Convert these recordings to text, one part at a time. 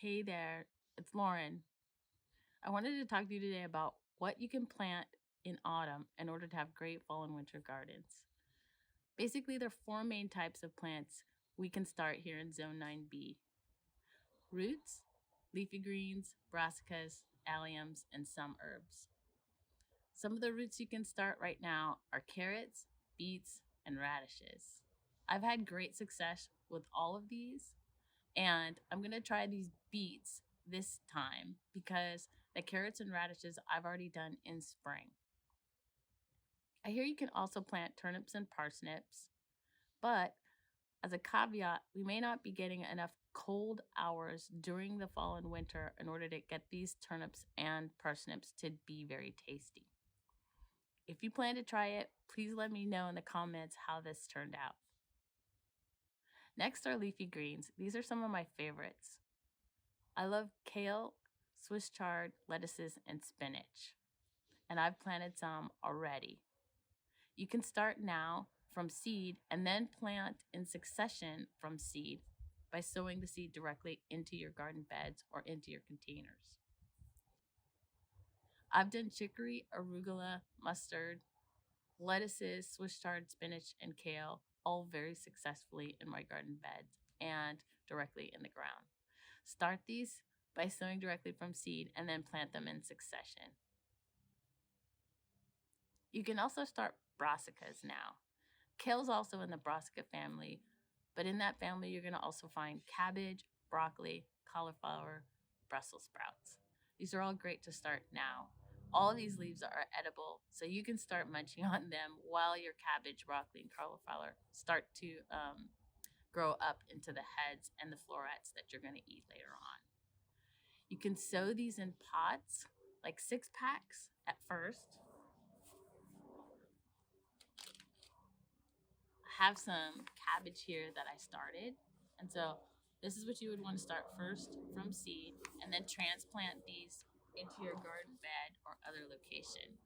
Hey there, it's Lauren. I wanted to talk to you today about what you can plant in autumn in order to have great fall and winter gardens. Basically, there are four main types of plants we can start here in Zone 9B: roots, leafy greens, brassicas, alliums, and some herbs. Some of the roots you can start right now are carrots, beets, and radishes. I've had great success with all of these, and I'm gonna try these beets this time because the carrots and radishes I've already done in spring. I hear you can also plant turnips and parsnips, but as a caveat, we may not be getting enough cold hours during the fall and winter in order to get these turnips and parsnips to be very tasty. If you plan to try it, please let me know in the comments how this turned out. Next are leafy greens. These are some of my favorites. I love kale, Swiss chard, lettuces, and spinach, and I've planted some already. You can start now from seed and then plant in succession from seed by sowing the seed directly into your garden beds or into your containers. I've done chicory, arugula, mustard, lettuces, Swiss chard, spinach, and kale all very successfully in my garden beds and directly in the ground. Start these by sowing directly from seed and then plant them in succession. You can also start brassicas now. Kale's also in the brassica family, but in that family, you're going to also find cabbage, broccoli, cauliflower, Brussels sprouts. These are all great to start now. All of these leaves are edible, so you can start munching on them while your cabbage, broccoli, and cauliflower start to grow up into the heads and the florets that you're going to eat later on. You can sow these in pots, like 6 packs at first. I have some cabbage here that I started. And so this is what you would want to start first from seed and then transplant these into your garden bed or other location.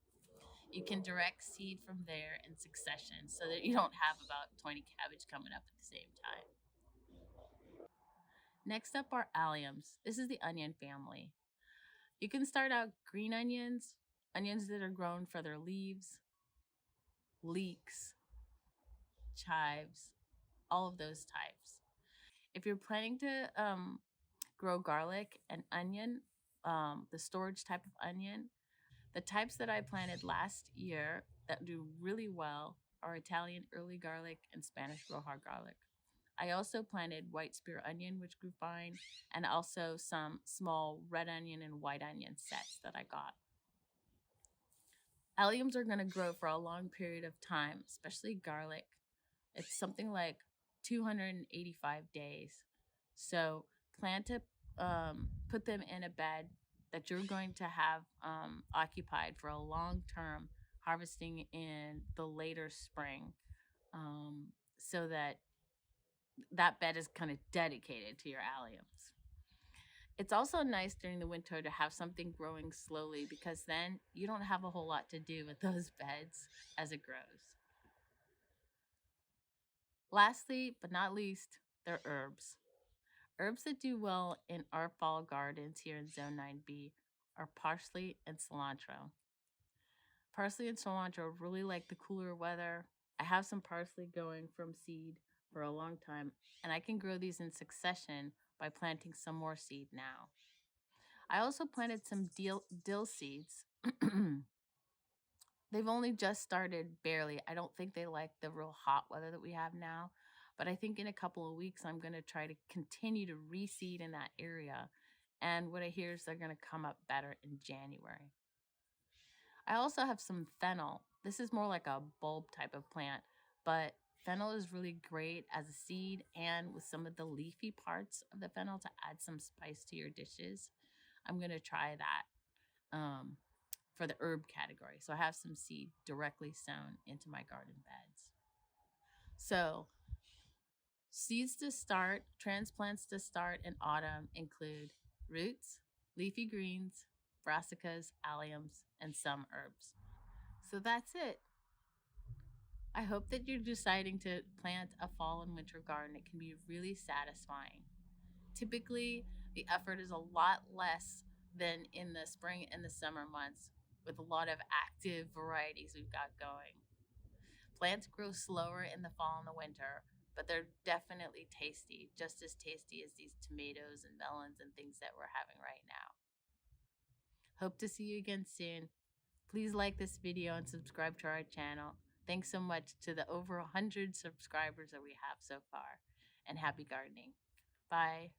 You can direct seed from there in succession so that you don't have about 20 cabbage coming up at the same time. Next up are alliums. This is the onion family. You can start out green onions, onions that are grown for their leaves, leeks, chives, all of those types. If you're planning to grow garlic and onion, the storage type of onion, the types that I planted last year that do really well are Italian early garlic and Spanish roja garlic. I also planted white spear onion, which grew fine, and also some small red onion and white onion sets that I got. Alliums are going to grow for a long period of time, especially garlic. It's something like 285 days. So plan to put them in a bed that you're going to have occupied for a long term, harvesting in the later spring, so that bed is kind of dedicated to your alliums. It's also nice during the winter to have something growing slowly because then you don't have a whole lot to do with those beds as it grows. Lastly, but not least, they're herbs. Herbs that do well in our fall gardens here in Zone 9B are parsley and cilantro. Parsley and cilantro really like the cooler weather. I have some parsley going from seed for a long time, and I can grow these in succession by planting some more seed now. I also planted some dill seeds. They've only just started barely. I don't think they like the real hot weather that we have now, but I think in a couple of weeks I'm going to try to continue to reseed in that area. And what I hear is they're going to come up better in January. I also have some fennel. This is more like a bulb type of plant, but fennel is really great as a seed and with some of the leafy parts of the fennel to add some spice to your dishes. I'm going to try that for the herb category. So I have some seed directly sown into my garden beds. So seeds to start, transplants to start in autumn include roots, leafy greens, brassicas, alliums, and some herbs. So that's it. I hope that you're deciding to plant a fall and winter garden. It can be really satisfying. Typically, The effort is a lot less than in the spring and the summer months with a lot of active varieties we've got going. Plants grow slower in the fall and the winter, but they're definitely tasty, just as tasty as these tomatoes and melons and things that we're having right now. Hope to see you again soon. Please like this video and subscribe to our channel. Thanks so much to the over 100 subscribers that we have so far, and happy gardening. Bye.